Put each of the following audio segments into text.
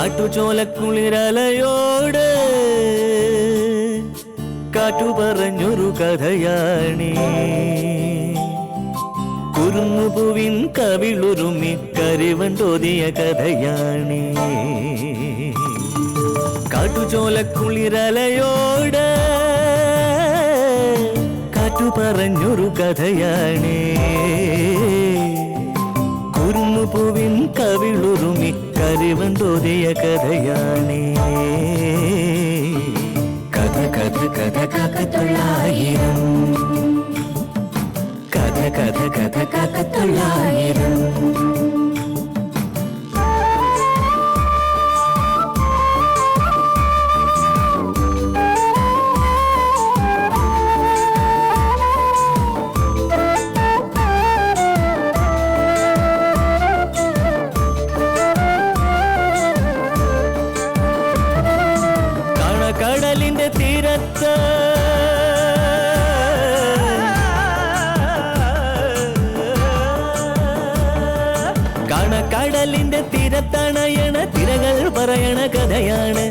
കാട്ടുചോലക്കുളിരലയോട് കാറ്റു പറഞ്ഞൊരു കഥയാണീ. കുരുന്നുപൂവിൻ കവിളുരുമി കരിവൻ തോതിയ കഥയാണീ. കാട്ടുചോലക്കുളിരലയോട് കാറ്റു പറഞ്ഞൊരു കഥയാണീ. കുരുന്നുപൂവിൻ കവിളുരുമി കരിവൻ തോതിയ കഥയാണീ. കഥ കഥ കഥ കാക്കത്തൊള്ളായിരം, കഥ കഥ കഥ കാക്കത്തൊള്ളായിരം. കടലിന്റെ തീരത്ത് കടലിന്റെ തീരത്തണയണ തിരകൾ പറയണ കഥയാണ്.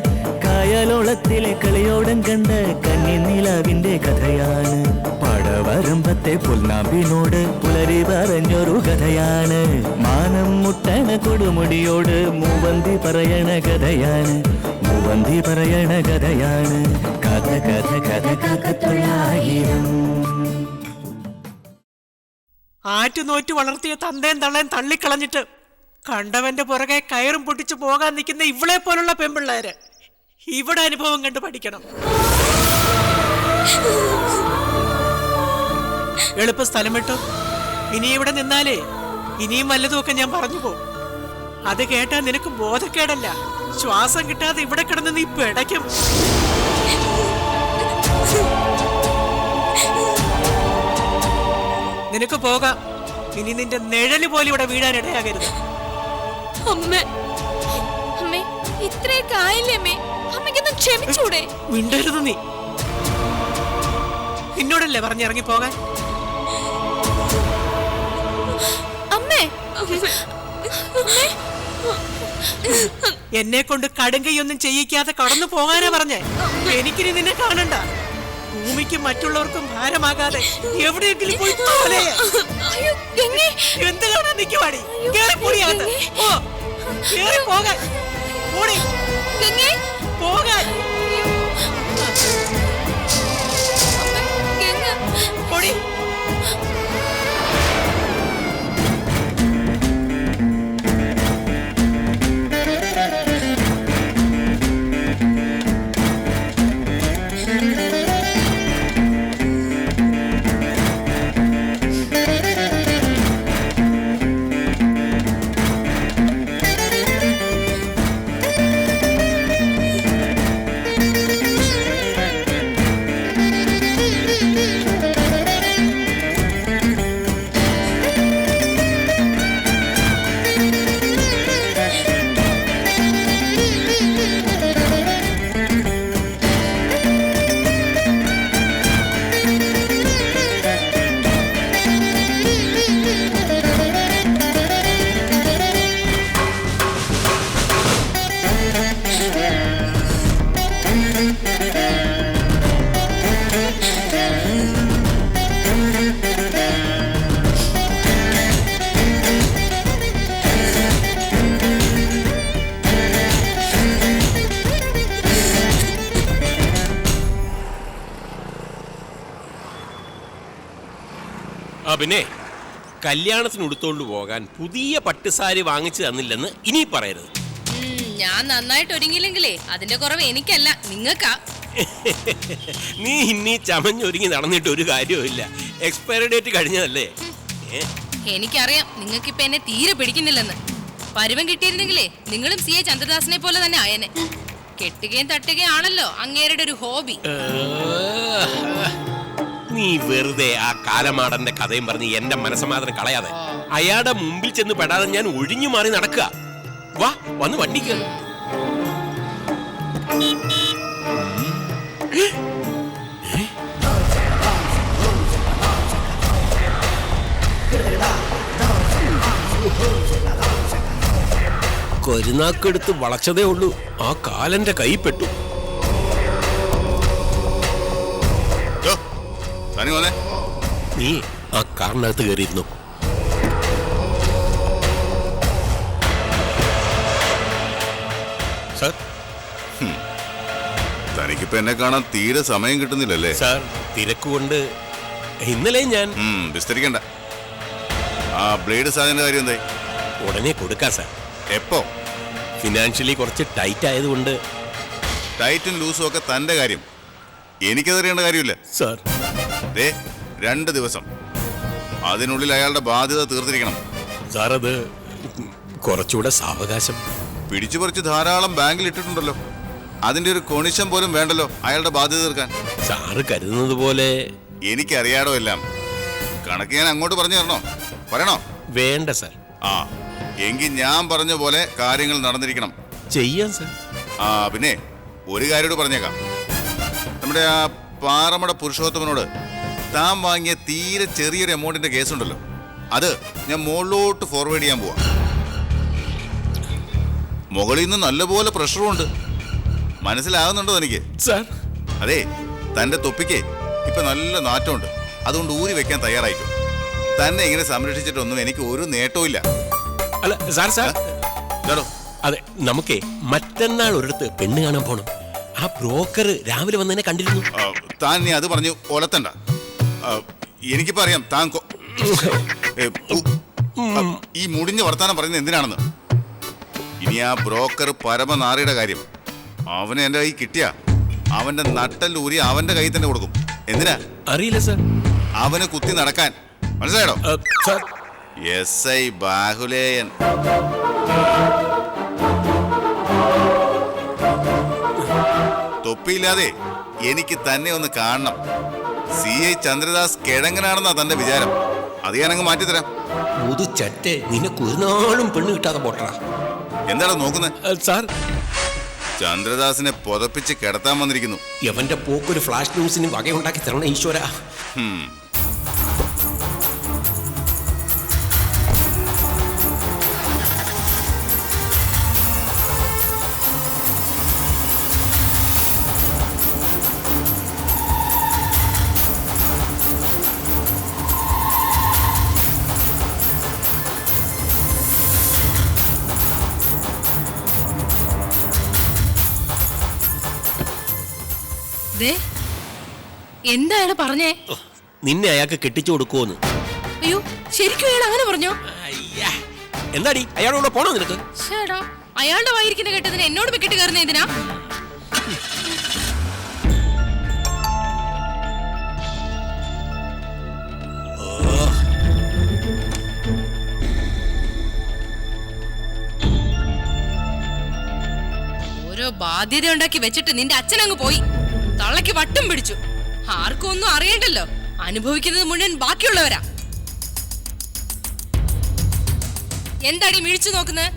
കായലോളത്തിലെ കളിയോടം കണ്ട കന്നിനിലാവിന്റെ കഥയാണ്. പടവരമ്പത്തെ പുൽനാമ്പിനോട് പുലരി പറഞ്ഞൊരു കഥയാണ്. മാനം മുട്ടണ കൊടുമുടിയോട് മൂവന്തി പറയണ കഥയാണ്. മൂവന്തി പറയണ കഥയാണ്. കഥ കഥ കഥ കാക്കത്തൊള്ളായിരം. ആറ്റുനോറ്റു വളർത്തിയ തന്തേം തള്ളേം തള്ളിക്കളഞ്ഞിട്ട് കണ്ടവന്റെ പുറകെ കയറും പൊട്ടിച്ചു പോകാൻ നിൽക്കുന്ന ഇവളെ പോലുള്ള പെൺപിള്ളേര് ഇവിടെ അനുഭവം കണ്ട് പഠിക്കണം. എളുപ്പ സ്ഥലം വിട്ടു. ഇനി ഇവിടെ നിന്നാലേ ഇനിയും വല്ലതുമൊക്കെ ഞാൻ പറഞ്ഞു പോകും. അത് കേട്ടാ നിനക്ക് ബോധക്കേടല്ല, ശ്വാസം കിട്ടാതെ ഇവിടെ കിടന്ന് നീ പിടയ്ക്കും. നിനക്ക് പോകാം. ഇനി നിന്റെ നിഴല് പോലും ഇവിടെ വീഴാൻ ഇടയാകരുത്. മിണ്ടരുത് നീ. എന്നോടല്ലേ പറഞ്ഞിറങ്ങി പോകാൻ? എന്നെ കൊണ്ട് കടുങ്കയൊന്നും ചെയ്യിക്കാതെ കടന്നു പോകാനാ പറഞ്ഞേ. എനിക്കിനി നിന്നെ കാണണ്ട. ഭൂമിക്കും മറ്റുള്ളവർക്കും ഭാരമാകാതെ എവിടെയെങ്കിലും പോയി എന്ത് കാണാൻ നിൽക്കുവാടി? കേറിപ്പോടിയാത്ത പോകാൻ പോകാൻ പൊടി. പിന്നെ കല്യാണത്തിന് ഉടുത്തോണ്ട് പോകാൻ പുതിയ പട്ടുസാരി വാങ്ങിച്ചു തന്നില്ലെന്ന് ഇനി പറയരുത്. ഞാൻ നന്നായിട്ട് ഒരുങ്ങിയില്ലെങ്കിലേ അതിന്റെ കുറവ് എനിക്കല്ല, നിങ്ങൾക്കാ. നീ ഇനി ചമഞ്ഞൊരുങ്ങി നടന്നിട്ട് ഒരു കാര്യവുമില്ല. എക്സ്പയറി ഡേറ്റ് കഴിഞ്ഞതല്ലേ. എനിക്കറിയാം നിങ്ങൾക്കിപ്പൊ എന്നെ തീരെ പിടിക്കുന്നില്ലെന്ന്. പരുവം കിട്ടിയിരുന്നെങ്കിലേ നിങ്ങളും സി എ ചന്ദ്രദാസിനെ പോലെ തന്നെ ആയനെ. കെട്ടുകയും തട്ടുകയും ആണല്ലോ അങ്ങേരുടെ ഒരു ഹോബി. നീ വെറുതെ ആ കാലമാടന്റെ കഥയും പറഞ്ഞ് എന്റെ മനസ്സമാധാനം കളയാതെ. അയാളുടെ മുമ്പിൽ ചെന്ന് പെടാതെ ഞാൻ ഒഴിഞ്ഞു മാറി നടക്കുക. വാ, വന്ന് വണ്ടി കയറി. കരുനാക്കെടുത്ത് വളച്ചതേ ഉള്ളൂ, ആ കാലന്റെ കൈ പെട്ടു. നീ ആ കാറിനകത്ത് കയറിയിരുന്നു. സാർ, തനിക്കിപ്പോ എന്നെ കാണാൻ തീരെ സമയം കിട്ടുന്നില്ലല്ലേ? സാർ, തിരക്കുകൊണ്ട് ഇന്നലെ ഞാൻ വിസ്തരിക്കണ്ട. ആ ബ്ലേഡ് സാധനത്തിന്റെ കാര്യം എന്തായി? ഉടനെ കൊടുക്കാം സാർ. എപ്പോ? ഫിനാൻഷ്യലി കുറച്ച് ടൈറ്റ് ആയതുകൊണ്ട്. ടൈറ്റും ലൂസും ഒക്കെ തന്റെ കാര്യം, എനിക്കതറിയേണ്ട കാര്യമില്ല സാർ. 2 ദിവസം അതിനുള്ളിൽ അയാളുടെ ബാധ്യത തീർത്തിരിക്കണം. സാർ, അത് കുറച്ചുകൂടെ സാവകാശം. പിടിച്ചു പറിച്ച് ധാരാളം ബാങ്കിൽ ഇട്ടിട്ടുണ്ടല്ലോ, അതിന്റെ ഒരു കൊണിശം പോലും വേണ്ടല്ലോ അയാളുടെ ബാധ്യത തീർക്കാൻ. സാറ് കരുതുന്നത് പോലെ എനിക്കറിയാടോ എല്ലാം. കണക്ക് ഞാൻ അങ്ങോട്ട് പറഞ്ഞു തരണോ? പറയണോ? വേണ്ട സാർ. ആ എങ്കിൽ ഞാൻ പറഞ്ഞ പോലെ കാര്യങ്ങൾ നടന്നിരിക്കണം. ചെയ്യാം സാർ. പിന്നെ ഒരു കാര്യം പറഞ്ഞേക്കാം. നമ്മുടെ ആ പാറമട പുരുഷോത്തമനോട് താൻ വാങ്ങിയ തീരെ ചെറിയൊരു എമൗണ്ടിന്റെ കേസുണ്ടല്ലോ, അത് ഞാൻ മുകളിലോട്ട് ഫോർവേഡ് ചെയ്യാൻ പോവാ. മുകളിൽ നിന്ന് നല്ലപോലെ പ്രഷറും ഉണ്ട്. മനസ്സിലാകുന്നുണ്ടോ എനിക്ക്? സാർ, അതെ, തന്റെ തൊപ്പിക്ക് ഇപ്പൊ നല്ല നാറ്റമുണ്ട്. അതുകൊണ്ട് ഊരി വെക്കാൻ തയ്യാറായിട്ടോ. തന്നെ ഇങ്ങനെ സംരക്ഷിച്ചിട്ടൊന്നും എനിക്ക് ഒരു നേട്ടവും ഇല്ല. അല്ല സാർ, സാർ, അതെ, നമുക്കേ മറ്റന്നാൾ ഒരിടത്ത് പെണ്ണ് കാണാൻ പോണം. ആ ബ്രോക്കർ രാവിലെ വന്നതിനെ കണ്ടിരുന്നു. താൻ നീ അത് പറഞ്ഞു ഒലത്തണ്ട. എനിക്കിപ്പോ അറിയാം താൻ ഈ മുടിഞ്ഞ വർത്താനം പറയുന്നത് എന്തിനാണെന്ന്. ഇനി ആ ബ്രോക്കർ പരമനാറിയുടെ കാര്യം, അവനെ എന്റെ കൈ കിട്ടിയ അവന്റെ നട്ടല്ലൂരി അവന്റെ കൈ തന്നെ കൊടുക്കും. എന്തിനാ അറിയില്ല സാർ. അവന് കുത്തി നടക്കാൻ. മനസ്സിലായോ സാർ? SI ബാഹുലേയൻ. തൊപ്പിയില്ലാതെ എനിക്ക് തന്നെ ഒന്ന് കാണണം. CI ചന്ദ്രദാസ് കിഴങ്ങനാണെന്നാ തന്റെ വിചാരം. അത് ഞാനങ്ങ് മാറ്റിത്തരാം. ചറ്റെ നിനക്ക് ഒരു നാളും പെണ്ണ് കിട്ടാതെ പോട്ടറാ. എന്താണോ നോക്കുന്നത്? സാർ, ചന്ദ്രദാസിനെ പുതപ്പിച്ച് കിടത്താൻ വന്നിരിക്കുന്നു. എവന്റെ പോക്കൊരു ഫ്ലാഷ് ന്യൂസിന് വകയുണ്ടാക്കി തരണം ഈശ്വര. എന്താ അയാൾ പറഞ്ഞേ? നിന്നെ അയാൾക്ക് കെട്ടിച്ചു കൊടുക്കുവോന്ന്. അയ്യോ, ശരിക്കും അയാൾ അങ്ങനെ പറഞ്ഞോ? എന്താടി അയാളോട് പോണോ നിനക്ക്? ചേടാ, അയാളുടെ വായിരിക്കുന്ന കേട്ടതിന് എന്നോട് വെക്കിട്ട് കയറുന്ന എന്തിനാ? ഓരോ ബാധ്യത ഉണ്ടാക്കി വെച്ചിട്ട് നിന്റെ അച്ഛനങ്ങ് പോയി. തള്ളക്ക് വട്ടും പിടിച്ചു. ആർക്കും ഒന്നും അറിയണ്ടല്ലോ, അനുഭവിക്കുന്നത് മുഴുവൻ ബാക്കിയുള്ളവരാ. എന്താടി മിഴിച്ചു നോക്കുന്നത്?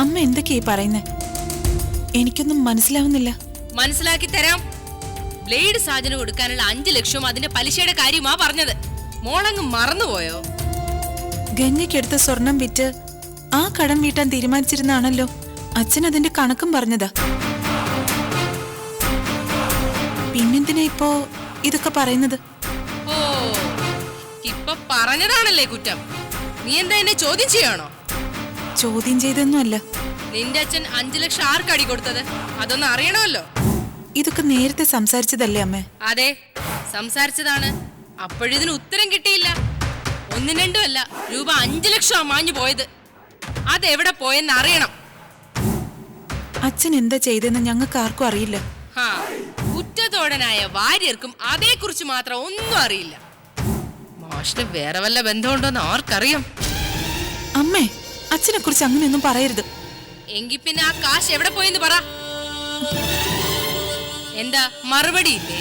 അമ്മ എന്തൊക്കെയാ പറയുന്നേ? എനിക്കൊന്നും മനസ്സിലാവുന്നില്ല. മനസ്സിലാക്കി തരാം. ബ്ലേഡ് സാജന് കൊടുക്കാനുള്ള 5 ലക്ഷവും അതിന്റെ പലിശയുടെ കാര്യമാ പറഞ്ഞത്. മോളങ്ങ് മറന്നുപോയോ? ഗംഗയ്ക്കെടുത്ത സ്വർണം വിറ്റ് ആ കടം വീട്ടാൻ തീരുമാനിച്ചിരുന്നാണല്ലോ അച്ഛൻ അതിന്റെ കണക്കും പറഞ്ഞതാ. പിന്നെന്തിനാ ഇപ്പോ ഇതൊക്കെ പറയുന്നത്? ഓ, ഇപ്പൊ പറഞ്ഞതാണല്ലേ കുറ്റം. നീ എന്താ എന്നെ ചോദ്യം ചെയ്യാണോ? ചോദ്യം ചെയ്തൊന്നും അല്ല. നിന്റെ അച്ഛൻ 5 ലക്ഷം ആർക്കടി കൊടുത്തത്? അതൊന്നും അറിയണമല്ലോ. ഇതൊക്കെ നേരത്തെ സംസാരിച്ചതല്ലേ അമ്മേ? അതെ, സംസാരിച്ചതാണ്. അപ്പോഴിതിന് ഉത്തരം കിട്ടിയില്ല. 1 2 അല്ല, രൂപ 5 ലക്ഷം മാഞ്ഞു പോയത്. അതെവിടെ പോയെന്ന് അറിയണം. അച്ഛൻ എന്താ ചെയ്തെന്ന് ഞങ്ങൾക്ക് ആർക്കും അറിയില്ല. കുറ്റത്തോടനായ വാര്യർക്കും അതേക്കുറിച്ച് മാത്രം ഒന്നും അറിയില്ല. മാഷിന് വേറെ വല്ല ബന്ധമുണ്ടോന്ന് ആർക്കറിയാം? അമ്മേ, അച്ഛനെ കുറിച്ച് അങ്ങനെയൊന്നും പറയരുത്. എങ്കി പിന്നെ ആ കാശ് എവിടെ പോയെന്ന് പറ. എന്താ മറുപടി ഇല്ലേ?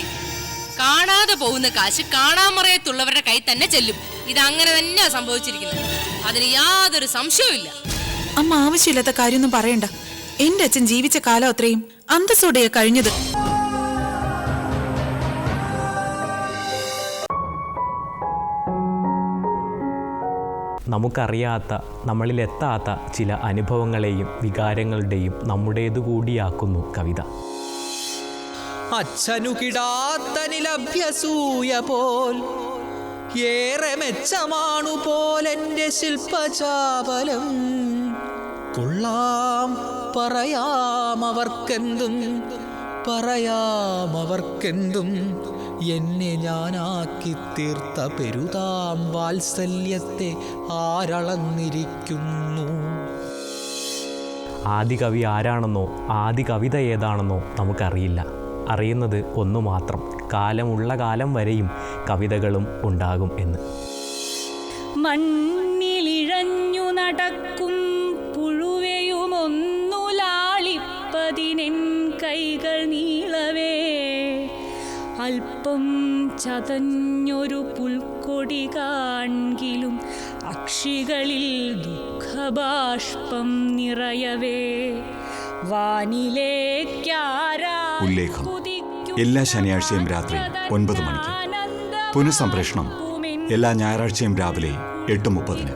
കാണാതെ പോകുന്ന കാശ് കാണാമറയത്തുള്ളവരുടെ കൈ തന്നെ ചെല്ലും. ഇത് അങ്ങനെ തന്നെയാ സംഭവിച്ചിരിക്കുന്നത്. അതിന് യാതൊരു സംശയവും ഇല്ല. അമ്മ ആവശ്യമില്ലാത്ത കാര്യമൊന്നും പറയണ്ട. എന്റെ അച്ഛൻ ജീവിച്ച കാലം അത്രയും അന്തസ്സോടെയാ കഴിഞ്ഞത്. നമുക്കറിയാത്ത, നമ്മളിലെത്താത്ത ചില അനുഭവങ്ങളെയും വികാരങ്ങളുടെയും നമ്മുടേതുകൂടിയാക്കുന്നു കവിത. അച്ഛനു കിടാത്തനിലഭ്യസൂയ പോൽ ഏറെ മെച്ചമാണു പോലെൻ്റെ ശില്പചാപലം. കൊള്ളാം പറയാമവർക്കെന്തും എന്നെ ഞാനാക്കി തീർത്ത പെരുതാം വാത്സല്യത്തെ ആരളന്നിരിക്കുന്നു. ആദി കവി ആരാണെന്നോ ആദി കവിത ഏതാണെന്നോ നമുക്കറിയില്ല. അറിയുന്നത് ഒന്നു മാത്രം, കാലമുള്ള കാലം വരെയും കവിതകളും ഉണ്ടാകും എന്ന്. മണ്ണിലിഴഞ്ഞു നടക്കും പുഴുവയുമൊന്നു ലാളിപ്പതിനെൻ കൈകൾ നീളവേ, അല്പം ചതഞ്ഞൊരു പുൽക്കൊടി കാൺകിലും അക്ഷികളിൽ ദുഃഖബാഷ്പം നിറയവേ. ഉല്ലേഖം എല്ലാ ശനിയാഴ്ചയും രാത്രി 9 മണിക്ക്. പുനഃസംപ്രേഷണം എല്ലാ ഞായറാഴ്ചയും രാവിലെ 8:30.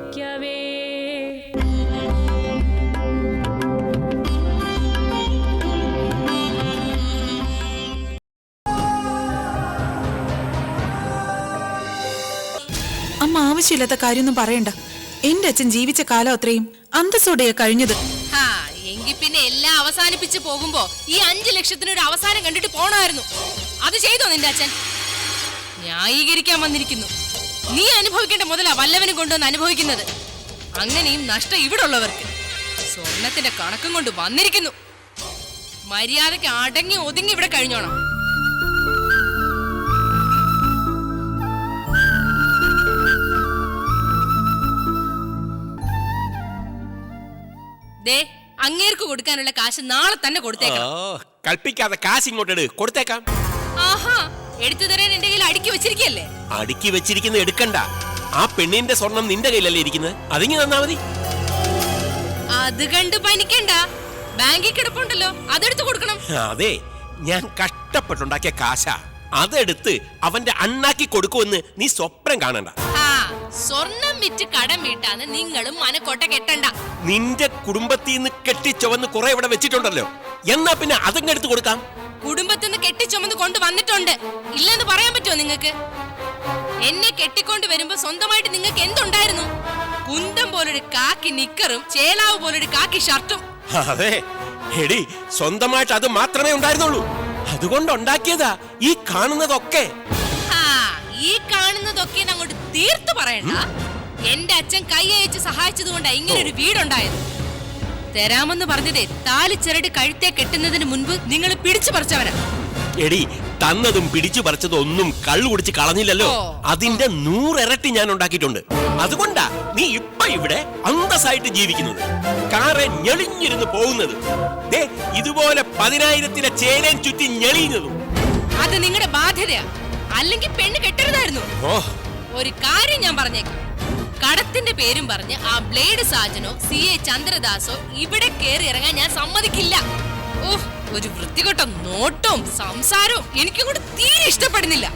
അമ്മ ആവശ്യമില്ലാത്ത കാര്യമൊന്നും പറയണ്ട. എന്റെ അച്ഛൻ ജീവിച്ച കാലം അത്രയും അന്തസ്സോടെയാ കഴിഞ്ഞത്. എങ്കിൽ പിന്നെ എല്ലാം അവസാനിപ്പിച്ച് പോകുമ്പോ ഈ 5 ലക്ഷത്തിനൊരു അവസാനം കണ്ടിട്ട് പോണായിരുന്നു. അത് ചെയ്തോ നിന്റെ അച്ഛൻ? ന്യായീകരിക്കാൻ വന്നിരിക്കുന്നു. നീ അനുഭവിക്കേണ്ട മുതലാ വല്ലവനും കൊണ്ടുവന്ന് അനുഭവിക്കുന്നത്. അങ്ങനെയും നഷ്ടം ഇവിടെ ഉള്ളവർക്ക്. സ്വർണത്തിന്റെ കണക്കും കൊണ്ട് വന്നിരിക്കുന്നു. മര്യാദയ്ക്ക് അടങ്ങി ഒതുങ്ങി ഇവിടെ കഴിഞ്ഞോണം. ദേ, അങ്ങേർക്ക് കൊടുക്കാനുള്ള കാശ് നാളെ തന്നെ കൊടുത്തേക്കാം. കൽപ്പിക്കാതെ കാശ് ഇങ്ങോട്ട് കൊടുത്തേക്കാം. ആഹാ, എടുത്തു തരാൻ എന്റെ കയ്യിൽ അടുക്കി വെച്ചിരിക്കല്ലേ? അടുക്കി വെച്ചിരിക്കുന്ന എടുക്കണ്ട. ആ പെണ്ണിന്റെ സ്വർണം നിന്റെ കയ്യിലല്ലേ ഇരിക്കുന്നത്? അതിങ്ങി തന്നാ മതി. അത് കണ്ട് പനിക്കണ്ട. ബാങ്കിൽ കിടപ്പുണ്ടല്ലോ, അതെടുത്ത് കൊടുക്കണം. അതെ, ഞാൻ കഷ്ടപ്പെട്ടുണ്ടാക്കിയ കാശാ. അതെടുത്ത് അവന്റെ അണ്ണാക്കി കൊടുക്കുമെന്ന് നീ സ്വപ്നം കാണണ്ട. സ്വർണം വിറ്റ് കടം വീട്ടാന്ന് നിങ്ങളും മനക്കോട്ട കെട്ടണ്ട. നിന്റെ കുടുംബത്തിൽ നിന്ന് കെട്ടിച്ചൊവന്ന് കുറെ ഇവിടെ വെച്ചിട്ടുണ്ടല്ലോ, എന്നാ പിന്നെ അതങ്ങ് എടുത്ത് കൊടുക്കാം. കുടുംബത്തിൽ നിന്ന് കെട്ടിച്ചൊമന്ന് കൊണ്ട് വന്നിട്ടുണ്ട്, ഇല്ലെന്ന് പറയാൻ പറ്റുമോ നിങ്ങൾക്ക്? എന്നെ കെട്ടിക്കൊണ്ട് വരുമ്പോ സ്വന്തമായിട്ട് നിങ്ങൾക്ക് എന്തുണ്ടായിരുന്നു? കുന്തം പോലൊരു കാക്കി നിക്കറും ചേലാവ് പോലൊരു കാക്കി ഷർട്ടും. അതെ എടി, സ്വന്തമായിട്ട് അത് മാത്രമേ ഉണ്ടായിരുന്നുള്ളൂ. അതുകൊണ്ടുണ്ടാക്കിയതാ ഈ കാണുന്നതൊക്കെ. ഈ കാണുന്നതൊക്കെ അങ്ങോട്ട് തീർത്തു പറയണ്ട. എന്റെ അച്ഛൻ കൈ അയച്ച് സഹായിച്ചത് കൊണ്ടാ ഇങ്ങനെ ഒരു വീടുണ്ടായത്. തരാമെന്ന് പറഞ്ഞതേ താലിച്ചരട് കഴുത്തെ കെട്ടുന്നതിന് മുൻപ് നിങ്ങൾ പിടിച്ചു പറിച്ചവരാ. എടി, തന്നതും പിടിച്ചു പറിച്ചതും ഒന്നും കള്ളു കുടിച്ച് കളഞ്ഞില്ലല്ലോ. അതിന്റെ 100 ഇരട്ടി ഞാൻ ഉണ്ടാക്കിയിട്ടുണ്ട്. അതുകൊണ്ടാ നീ ഇപ്പൊ ഇവിടെ അന്തസ്സായിട്ട് ജീവിക്കുന്നത്, കാറെ ഞെളിഞ്ഞിരുന്ന് പോകുന്നത്, ഇതുപോലെ 10,000-ലെ ചേനയും ചുറ്റി ഞെളിയുന്നതും. അത് നിങ്ങളുടെ ബാധ്യതയാ. അല്ലെങ്കിൽ പെണ്ണ് കെട്ടരുതായിരുന്നു. ഒരു കാര്യം ഞാൻ പറഞ്ഞേക്കാം, കടത്തിന്റെ പേരും പറഞ്ഞ് ആ ബ്ലേഡ് സാജനോ CA ചന്ദ്രദാസോ ഇവിടെ കയറി ഇറങ്ങാൻ ഞാൻ സമ്മതിക്കില്ല. ഒരു വൃത്തികെട്ട നോട്ടവും സംസാരവും എനിക്കും കൂടെ തീരെ ഇഷ്ടപ്പെടുന്നില്ല.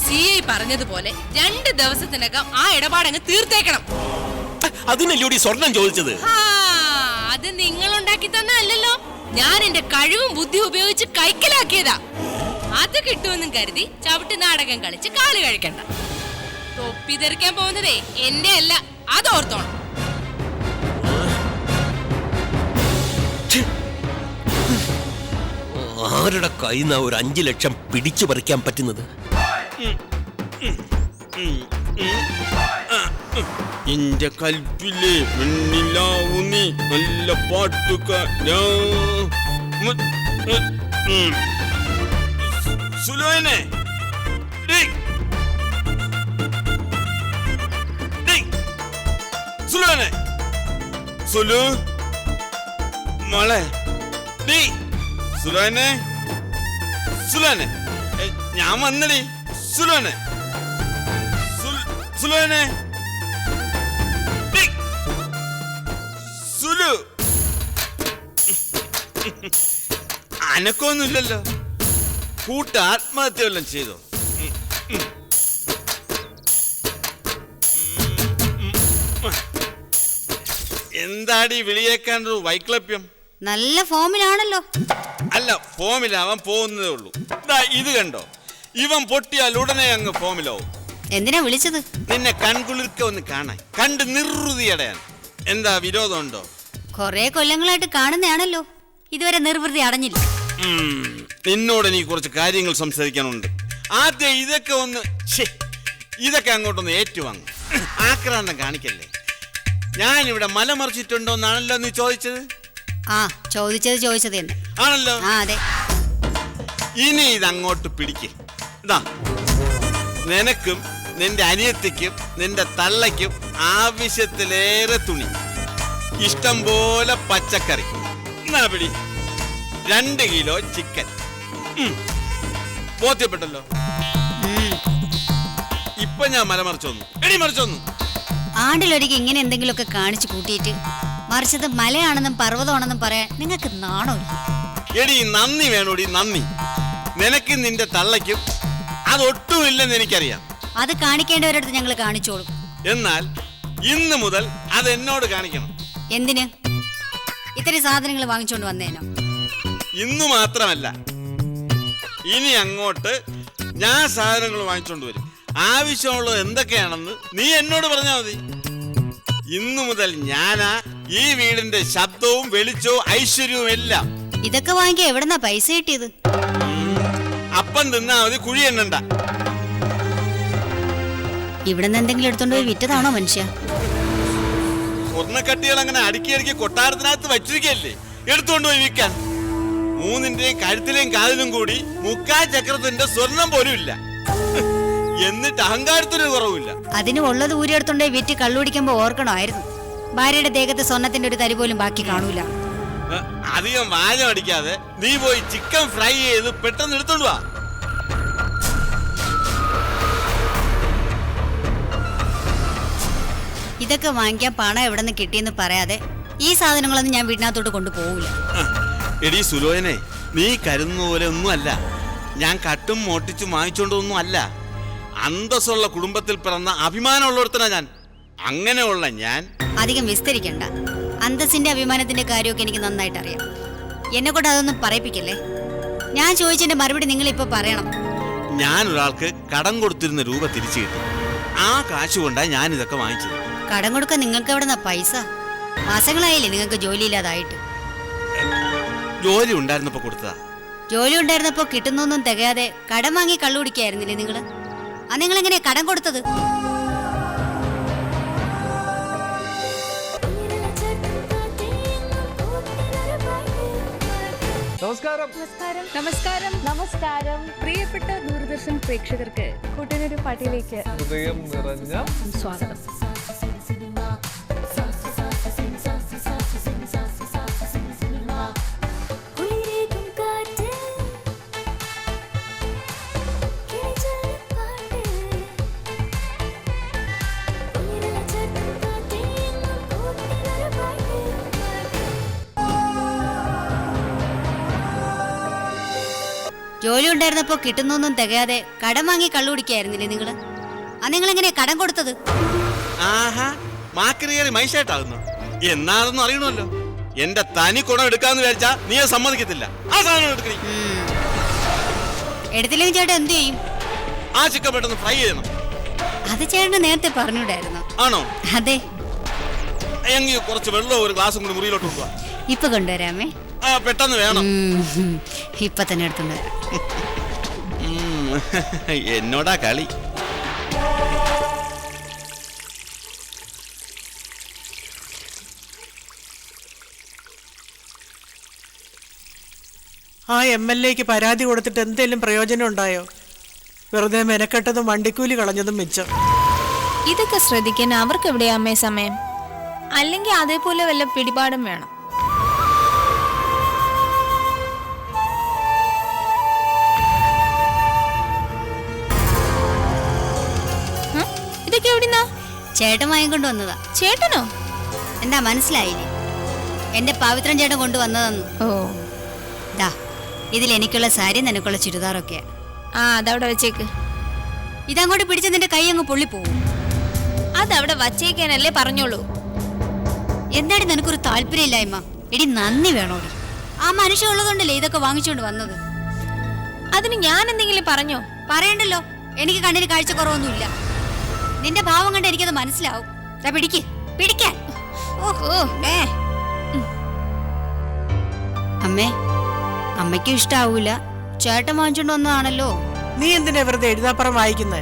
CA പറഞ്ഞതുപോലെ 2 ദിവസത്തിനകം ആ ഇടപാടങ്ങ് തീർത്തേക്കണം. അതിനല്ലേ സ്വർണം ചോദിച്ചത്? അത് നിങ്ങൾ ഉണ്ടാക്കി തന്നല്ലോ, ഞാൻ എന്റെ കഴിവും ബുദ്ധി ഉപയോഗിച്ച് കൈക്കലാക്കിയതാ. അത് കിട്ടുമെന്നും കരുതി ചവിട്ട് നാടകം കളിച്ച് കാല് കഴിക്കണ്ട. തൊപ്പി തെറിക്കാൻ പോകുന്നതേ എന്റെ അല്ല, അതോർത്തോണം. ആരുടെ കയ്യിൽ ഒരു 5 ലക്ഷം പിടിച്ചു പറിക്കാൻ പറ്റുന്നത്? എന്റെ കൽപ്പിലെ പെണ്ണിലാവുന്നി നല്ല പാട്ടുകാരാ. സുലോനെ, സുലോനെ, സുലു മോളെ, സുലോനെ, സുലോനെ, ഞാൻ വന്നടി. സുലോനെ, സുലോനെ, സുലു, അനക്കൊന്നുമില്ലല്ലോ. കൂട്ട ആത്മഹത്യ വല്ലതും ചെയ്തോ? എന്താടി വിളിയേക്കാണ്ടൊരു വൈക്ലഭ്യം? നല്ല ഫോമിലാണല്ലോ. അല്ല, ഫോമിലാവാൻ പോകുന്നതേ ഉള്ളൂ. ഇത് കണ്ടോ, ഇവൻ പൊട്ടിയാൽ ഉടനെ അങ്ങ് ഫോമിലാവും. എന്തിനാ വിളിച്ചത്? നിന്നെ കൺകുളിർക്ക ഒന്ന് കാണാൻ, കണ്ട് നിർവൃതിയടയാൻ. എന്താ വിരോധമുണ്ടോ? കൊറേ കൊല്ലങ്ങളായിട്ട് കാണുന്നതാണല്ലോ, ഇതുവരെ നിർവൃതി അടഞ്ഞില്ല. നിന്നോട് എനിക്ക് കുറച്ച് കാര്യങ്ങൾ സംസാരിക്കാനുണ്ട്. ആദ്യം ഇതൊക്കെ അങ്ങോട്ടൊന്ന് ഏറ്റുവാങ്ങും. ആക്രാന്തം കാണിക്കല്ലേ. ഞാനിവിടെ മലമറിച്ചിട്ടുണ്ടോ എന്നാണല്ലോ നീ ചോദിച്ചത്. ചോദിച്ചത് തന്നെ ആണല്ലോ. അതെ. ഇനി ഇതങ്ങോട്ട് പിടിക്ക്. നിനക്കും നിന്റെ അനിയത്തിക്കും നിന്റെ തള്ളയ്ക്കും ആവശ്യത്തിലേറെ തുണി, ഇഷ്ടം പോലെ പച്ചക്കറി. എന്നാ പിടി, 2 കിലോ ചിക്കൻ. ബോധ്യപ്പെട്ടല്ലോ. ഇപ്പൊ ഞാൻ മലമറിച്ചൊന്നു മറിച്ചൊന്നു. ആണ്ടിലൊരിക്കൽ ഇങ്ങനെ എന്തെങ്കിലുമൊക്കെ കാണിച്ചു കൂട്ടിയിട്ട് മറിച്ചത് മലയാണെന്നും പർവ്വതമാണെന്നും പറയാൻ നിങ്ങൾക്ക് നാണോ? എടി നന്ദി വേണോടി, നന്ദി. നിനക്കും നിന്റെ തള്ളയ്ക്കും അതൊട്ടുമില്ലെന്ന് എനിക്കറിയാം. അത് കാണിക്കേണ്ടവരടുത്ത് ഞങ്ങൾ കാണിച്ചോളും. എന്നാൽ ഇന്ന് മുതൽ അത് എന്നോട് കാണിക്കണം. എന്തിന്? ഇത്രയും സാധനങ്ങൾ വാങ്ങിച്ചോണ്ട് വന്നേനോ? ഇന്നു മാത്രമല്ല, ഇനി അങ്ങോട്ട് ഞാൻ സാധനങ്ങൾ വാങ്ങിച്ചോണ്ട് വരും. ആവശ്യമുള്ളത് എന്തൊക്കെയാണെന്ന് നീ എന്നോട് പറഞ്ഞാൽ മതി. ഇന്നു മുതൽ ഞാനാ ഈ വീടിന്റെ ശബ്ദവും വെളിച്ചവും ഐശ്വര്യവും എല്ലാം. ഇതൊക്കെ വാങ്ങിക്കാൻ എവിടെന്നാ പൈസ കിട്ടിയത്? അപ്പം തിന്നാ മതി, കുഴി എണ്ണണ്ട. ഇവിടുന്ന് എന്തെങ്കിലും എടുത്തോണ്ട് പോയി വിറ്റതാണോ മനുഷ്യ? സ്വർണ്ണക്കട്ടികൾ അങ്ങനെ അടുക്കി കൊട്ടാരത്തിനകത്ത് വച്ചിരിക്കല്ലേ, എടുത്തോണ്ട് പോയി വിൽക്കാൻ. 3ന്റെയും കഴുത്തിലെയും കാതിലും കൂടി 3/4 ചക്രത്തിന്റെ സ്വർണം പോലും ഇല്ല. എന്നിട്ട് അഹങ്കാരത്തിന് കുറവില്ല. അതിന് ഉള്ളത് ഊരിയെടുത്തോണ്ടേ വിറ്റ് കള്ളുപിടിക്കുമ്പോ ഓർക്കണമായിരുന്നു, ഭാര്യയുടെ ദേഹത്ത് സ്വർണത്തിന്റെ ഒരു തരി പോലും ബാക്കി കാണൂല. അധികം വാചം അടിക്കാതെ നീ പോയി ചിക്കൻ ഫ്രൈ ചെയ്ത് പെട്ടെന്ന് എടുത്തോണ്ട് വാ. ഇതൊക്കെ വാങ്ങിക്കാൻ പണം എവിടെ നിന്ന് കിട്ടിയെന്ന് പറയാതെ ഈ സാധനങ്ങളൊന്നും ഞാൻ വീടിനകത്തോട്ട് കൊണ്ടുപോകില്ല. എടി സുലോചനെ, നീ കരുതുന്ന പോലെ ഒന്നും അല്ല. ഞാൻ കട്ടും മോട്ടിച്ചും വാങ്ങിച്ചോണ്ടൊന്നും അല്ല. അന്തസ്സുള്ള കുടുംബത്തിൽ പിറന്ന അഭിമാനമുള്ളൊരുത്തനാ ഞാൻ. അങ്ങനെയുള്ള ഞാൻ അധികം വിസ്തരിക്കണ്ട. അന്തസ്സിന്റെ അഭിമാനത്തിന്റെ കാര്യമൊക്കെ എനിക്ക് നന്നായിട്ട് അറിയാം. എന്നെ കൊണ്ട് അതൊന്നും പറയിപ്പിക്കല്ലേ. ഞാൻ ചോദിച്ചതിന്റെ മറുപടി നിങ്ങൾ ഇപ്പൊ പറയണം. ഞാൻ ഒരാൾക്ക് കടം കൊടുത്തിരുന്ന രൂപ തിരിച്ചു കിട്ടി. ആ കാശ് കൊണ്ടാ ഞാൻ ഇതൊക്കെ വാങ്ങിച്ചത്. കടം കൊടുക്കാൻ നിങ്ങൾക്ക് എവിടെന്നാ പൈസ? മാസങ്ങളായില്ലേ നിങ്ങൾക്ക് ജോലിയില്ലാതായിട്ട്? ജോലി ഉണ്ടായിരുന്നപ്പോ കൊടുത്തതാ. ജോലി ഉണ്ടായിരുന്നപ്പോ കിട്ടുന്നൊന്നും തികയാതെ കടം വാങ്ങി കള്ളുപിടിക്കായിരുന്നില്ലേ നിങ്ങള്? നിങ്ങൾ എങ്ങനെയാ കടം കൊടുത്തത്? നമസ്കാരം പ്രിയപ്പെട്ട ദൂരദർശൻ പ്രേക്ഷകർക്ക് കൂട്ടിനൊരു പാട്ടിലേക്ക് ഹൃദയം നിറഞ്ഞ സ്വാഗതം. ജോലി ഉണ്ടായിരുന്നപ്പോ കിട്ടുന്നൊന്നും തികയാതെ കടം വാങ്ങി കള്ളുപിടിക്കായിരുന്നില്ലേ നിങ്ങള്? നിങ്ങൾ എങ്ങനെയാ കടം കൊടുത്തത്? ആഹാ, മാക്കറിയേറി മൈഷായിട്ടാകുന്നു. എന്നാണെന്ന് അറിയണമല്ലോ. എന്റെ തനി കുണം എടുക്കാന്ന് വിചാരിച്ചാ നീ സമ്മതിക്കത്തില്ല. ആ സാധനം എടുക്കണി. എടുത്തില്ലെങ്കിൽ ചേട്ടൻ എന്ത് ചെയ്യും? ആ ചിക്കൻ പെട്ടെന്ന് ഫ്രൈ ചെയ്യണം. അത് ചേട്ടന് നേരത്തെ പറഞ്ഞൂടായിരുന്നു? ആണോ? അതെ. എങ്കിൽ കുറച്ച് വെള്ളവും ഒരു ഗ്ലാസും കൂടി മുറിയിലോട്ട് കൊണ്ടുപോവാ. ഇപ്പൊ കൊണ്ടുവരാമേ. പെട്ടെന്ന് വേണം. ഇപ്പൊ തന്നെ എടുത്തോണ്ട് വരാം. എന്നോടാ കളി. ആ MLAക്ക് പരാതി കൊടുത്തിട്ട് എന്തെങ്കിലും പ്രയോജനം ഉണ്ടായോ? വെറുതെ മെനക്കെട്ടതും വണ്ടിക്കൂലി കളഞ്ഞതും മിച്ചം. ഇതൊക്കെ ശ്രദ്ധിക്കാൻ അവർക്ക് എവിടെയാ അമ്മേ സമയം? അല്ലെങ്കിൽ അതേപോലെ വല്ല പിടിപാടും വേണം. ഇതൊക്കെ എവിടുന്നാ? ചേട്ടൻ വാങ്ങിക്കൊണ്ട് വന്നതാ. ചേട്ടനോ? എന്താ മനസ്സിലായില്ലേ? എന്റെ പവിത്രൻ ചേട്ടൻ കൊണ്ടുവന്നതെന്ന്. ഓ, ഇതിൽ എനിക്കുള്ള സാരി, നിനക്കുള്ള ചുരിദാറൊക്കെയാ. അതവിടെ വെച്ചേക്ക്. ഇതങ്ങോട്ട് പിടിച്ച നിന്റെ കൈ അങ്ങ് പൊള്ളിപ്പോവും. അതവിടെ വച്ചേക്കാനല്ലേ പറഞ്ഞോളൂ. എന്താടി നിനക്കൊരു താല്പര്യമില്ലായ്മ? എടി നന്ദി വേണോടി. ആ മനുഷ്യ ഉള്ളതുകൊണ്ടല്ലേ ഇതൊക്കെ വാങ്ങിച്ചോണ്ട് വന്നത്. അതിന് ഞാൻ എന്തെങ്കിലും പറഞ്ഞോ? പറയണ്ടല്ലോ, എനിക്ക് കണ്ണിന് കാഴ്ച കുറവൊന്നുമില്ല. നിന്റെ ഭാവം കണ്ട് എനിക്കത് മനസ്സിലാവും. പിടിക്ക്, പിടിക്കാൻ. അമ്മേ, അമ്മയ്ക്കും ഇഷ്ടാവൂല. ചേട്ടൻ വാങ്ങിച്ചോണ്ട് വന്നതാണല്ലോ. നീ എന്തിനാ വെറുതെ എഴുതാപ്പുറം വായിക്കുന്നേ?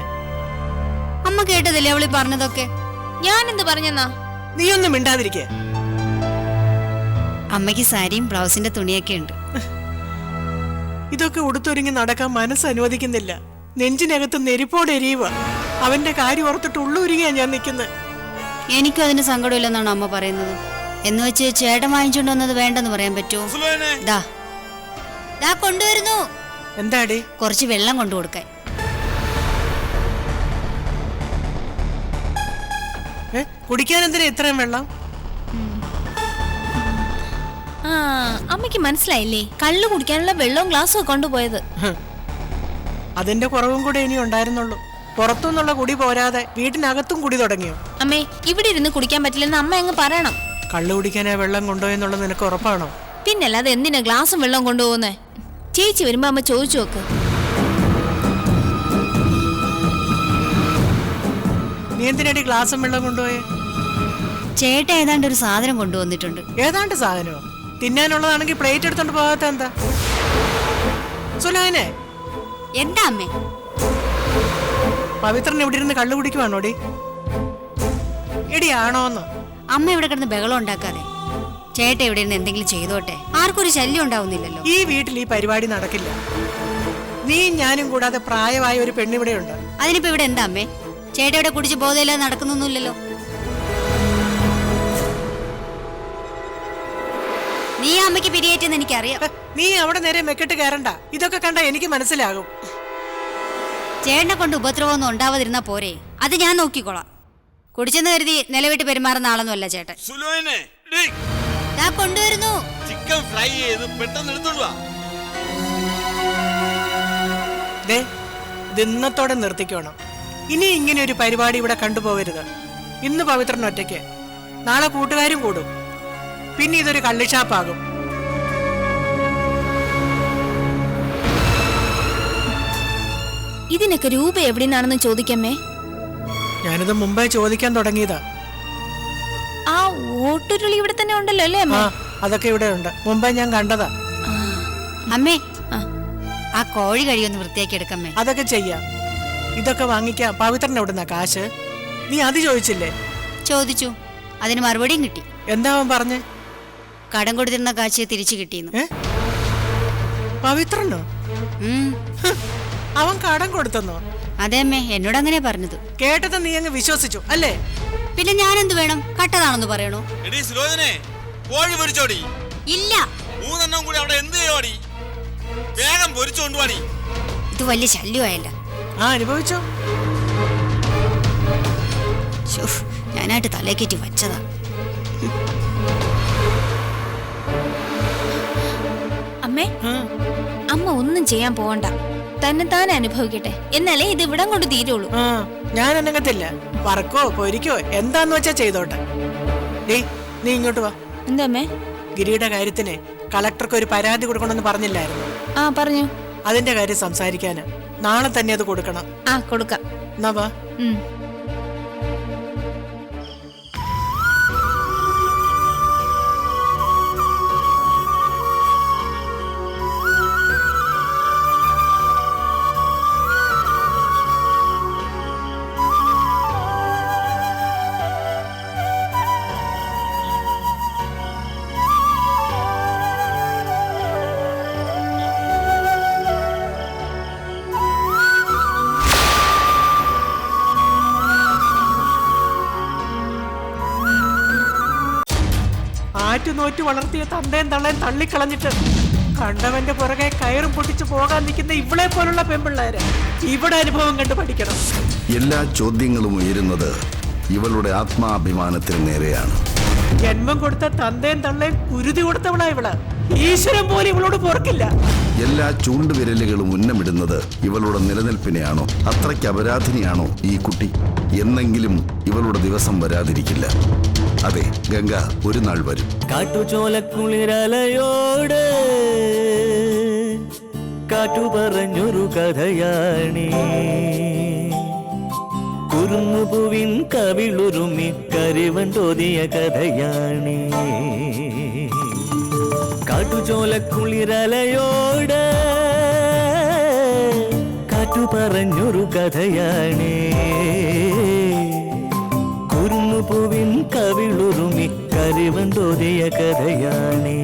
അമ്മ കേട്ടതല്ലേ അവളി പറഞ്ഞതൊക്കെ? ഞാൻ എന്ത് പറഞ്ഞെന്നാ? നീ ഒന്നും മിണ്ടാതിരിക്കേ. അമ്മയ്ക്ക് സാരിയും ബ്ലൗസിന്റെ തുണിയൊക്കെ ഉണ്ട്. ഇതൊക്കെ ഉടുത്തൊരുങ്ങി നടക്കാൻ മനസ്സ് അനുവദിക്കുന്നില്ല. നെഞ്ചിനകത്ത് നെരിപ്പോടെ എരിയുക. അവന്റെ കാര്യം ഓർത്തിട്ട് ഉള്ളൂരികയാ ഞാൻ നിൽക്കുന്നത്. എനിക്കും അതിന് സങ്കടമില്ലെന്നാണ് അമ്മ പറയുന്നത്. എന്ന് വെച്ച് ചേട്ടൻ വാങ്ങിച്ചോണ്ട് വന്നത് വേണ്ടെന്ന് പറയാൻ പറ്റുമോ? കൊണ്ടുവരുന്നു. എന്താടി? കുറച്ച് വെള്ളം കൊണ്ടു കൊടുക്കാൻ. കുടിക്കാൻ എന്തിനാ ഇത്രയും വെള്ളം? ആ, അമ്മയ്ക്ക് മനസ്സിലായില്ലേ? കള്ളു കുടിക്കാനുള്ള വെള്ളവും ഗ്ലാസ്സും കൊണ്ടുപോയത്. അതിന്റെ കുറവും കൂടെ ഇനി ഉണ്ടായിരുന്നുള്ളൂ. പുറത്തുനിന്നുള്ള കുടി പോരാതെ വീട്ടിനകത്തും കുടി തുടങ്ങിയോ? അമ്മേ, ഇവിടെ ഇരുന്ന് കുടിക്കാൻ പറ്റില്ലെന്ന് അമ്മ അങ്ങ് പറയണം. കള്ളു കുടിക്കാനാ വെള്ളം കൊണ്ടുപോയെന്നുള്ളത് നിനക്ക് ഉറപ്പാണോ? പിന്നല്ലാതെ എന്തിനാ ഗ്ലാസും വെള്ളം കൊണ്ടുപോകുന്നേ? ചേച്ചി വരുമ്പോ അമ്മ ചോദിച്ചു നോക്ക്. നീ എന്തിനാടി ഗ്ലാസും വെള്ളം കൊണ്ടുപോയേ? ചേട്ടൻ ഏതാണ്ട് ഒരു സാധനം കൊണ്ടുവന്നിട്ടുണ്ട്. ഏതാണ്ട് സാധനമോ? തിന്നാനുള്ളതാണെങ്കിൽ പ്ലേറ്റ് എടുത്തോണ്ട് പോകാത്ത എന്താ? സുലാനെ, എന്താ അമ്മേ? പവിത്രൻ ഇവിടെ ഇരുന്ന് കള്ളു കുടിക്കുവാണോടി? എടിയാണോന്ന്? അമ്മ ഇവിടെ കിടന്ന് ബഹളം ഉണ്ടാക്കാതെ. ചേട്ടൻ ഇവിടെ ഇരുന്ന് എന്തെങ്കിലും ചെയ്തോട്ടെ. ആർക്കും ഒരു ശല്യം ഉണ്ടാവുന്നില്ലല്ലോ. ഈ വീട്ടിൽ ഈ പരിപാടി നടക്കില്ല. നീ ഞാനും കൂടാതെ പ്രായമായ ഒരു പെണ്ണിവിടെ ഉണ്ട്. അതിനിപ്പോ ഇവിടെ എന്താ അമ്മേ? ചേട്ടൻ ഇവിടെ കുടിച്ച് ബോധമില്ലാതെ നടക്കുന്നൊന്നുമില്ലല്ലോ. നീ അമ്മയ്ക്ക് പിരിയേറ്റെന്ന് എനിക്കറിയാം. നീ അവിടെ നേരെ മെക്കെട്ട് കയറണ്ട. ഇതൊക്കെ കണ്ട എനിക്ക് മനസ്സിലാകും. ചേട്ടനെ കൊണ്ട് ഉപദ്രവമൊന്നും ഉണ്ടാവാതിരുന്നാ പോരെ, അത് ഞാൻ നോക്കിക്കോളാം. കുടിച്ചെന്ന് കരുതി നിലവിട്ട് പെരുമാറുന്ന ആളൊന്നുമല്ല ചേട്ടൻ. കൊണ്ടുവരുന്നു. ചിക്കൻ ഫ്രൈ ചെയ്ത് പെട്ടെന്ന് എടുത്തോണ്ട് വാ. ദിന്നത്തോടെ നിർത്തിക്കോണം. ഇനി ഇങ്ങനെ ഒരു പരിപാടി ഇവിടെ കണ്ടുപോകരുത്. ഇന്ന് പവിത്രൻ ഒറ്റയ്ക്ക്, നാളെ കൂട്ടുകാരും കൂടും. പിന്നെ ഇതൊരു കള്ളിഷാപ്പാകും. ഇതിനൊക്കെ രൂപ എവിടെന്നാണെന്ന് ചോദിക്കമ്മേ. ഞാനിത് മുമ്പേ ചോദിക്കാൻ തുടങ്ങിയതാ. ആ ഓട്ടുരുളി ഇവിടെ തന്നെ ഉണ്ടല്ലോ അല്ലേ അമ്മ? അതൊക്കെ ഇവിടെ ഉണ്ട്. മുമ്പേ ഞാൻ കണ്ടതാ. അമ്മേ, ആ കോഴി കഴിയൊന്ന് വൃത്തിയാക്കി എടുക്കമ്മേ. അതൊക്കെ ചെയ്യാം. ഇതൊക്കെ വാങ്ങിക്കാം. പവിത്രൻ എവിടുന്നാ കാശ്? നീ അത് ചോദിച്ചില്ലേ? ചോദിച്ചു, അതിന് മറുപടിയും കിട്ടി. എന്താ അവൻ പറഞ്ഞേ? കടം കൊടുത്തിരുന്ന കാശ് തിരിച്ചു കിട്ടിയെന്ന്. പവിത്രനോ? അവൻ കടം കൊടുത്തെന്നോ? അതെ അമ്മേ, എന്നോട് അങ്ങനെ പറഞ്ഞത്. കേട്ടത് നീ അങ്ങ് വിശ്വസിച്ചു അല്ലേ? പിന്നെ ഞാൻ എന്ത് വേണം? കട്ടതാണെന്ന് പറയണോ? കോഴി പൊരിച്ചോടി. ഇല്ല, 3 കൂടി അവിടെ എന്ത് ചെയ്യോടി? വേഗം പൊരിച്ചോണ്ടുവാടി. ഇത് വലിയ ശല്യമായല്ല. അനുഭവിച്ചോ? ഞാനായിട്ട് തലേക്കേറ്റി വച്ചതാ. അമ്മേ, അമ്മ ഒന്നും ചെയ്യാൻ പോവണ്ട. തന്നെ താൻ അനുഭവിക്കട്ടെ. എന്നാലേ ഇത് ഇവിടം കൊണ്ട് തീരുള്ളൂ. ഞാൻ അനങ്ങത്തില്ല. പറക്കോ പൊരിക്കോ എന്താന്ന് വെച്ചാ ചെയ്തോട്ടെ. നീ ഇങ്ങോട്ട് വാ. എന്താ അമ്മേ? ഗിരിയുടെ കാര്യത്തിന് കളക്ടർക്ക് ഒരു പരാതി കൊടുക്കണമെന്ന് പറഞ്ഞില്ലായിരുന്നു? പറഞ്ഞു. അതിന്റെ കാര്യം സംസാരിക്കാന് നാളെ തന്നെ അത് കൊടുക്കണം. കൊടുക്കാം. എന്നാ വാ. ആറ്റുനോറ്റ് വളർത്തിയ തന്തയും തള്ളയും തള്ളിക്കളഞ്ഞിട്ട് കണ്ടവന്റെ പുറകെ കയറും പൊട്ടിച്ചു പോകാൻ നിൽക്കുന്ന ഇവളെ പോലുള്ള പെൺപിള്ളേര് ഇവിടെ അനുഭവം കണ്ടു പഠിക്കണം. എല്ലാ ചോദ്യങ്ങളും ഉയരുന്നത് ഇവളുടെ ആത്മാഭിമാനത്തിന് നേരെയാണ്. ജന്മം കൊടുത്ത തന്തയും തള്ളയും കുരുതി കൊടുത്തവളാ ഇവള്. ഈശ്വരൻ പോലും ഇവളോട് പൊറുക്കില്ല. എല്ലാ ചൂണ്ടുവിരലുകളും ഉന്നമിടുന്നത് ഇവളുടെ നിലനിൽപ്പിനെയാണോ? അത്രയ്ക്ക് അപരാധിനിയാണോ ഈ കുട്ടി? എന്നെങ്കിലും ഇവളുടെ ദിവസം വരാതിരിക്കില്ല. അതെ, ഗംഗ ഒരു നാൾ വരും. കാട്ടുചോലക്കുളിരലയോട് കാറ്റു പറഞ്ഞൊരു കഥയാണി, കുറുന്നുപൂവിൻ കവിളുരുമി കരിവണ്ടോതിയ കഥയാണി. കാട്ടുചോലക്കുളിരലയോട് കാറ്റു പറഞ്ഞൊരു കഥയാണി, കുറുന്നുപൂവിൻ കവിളുരുമി കരിവണ്ടോതിയ കഥയാണി.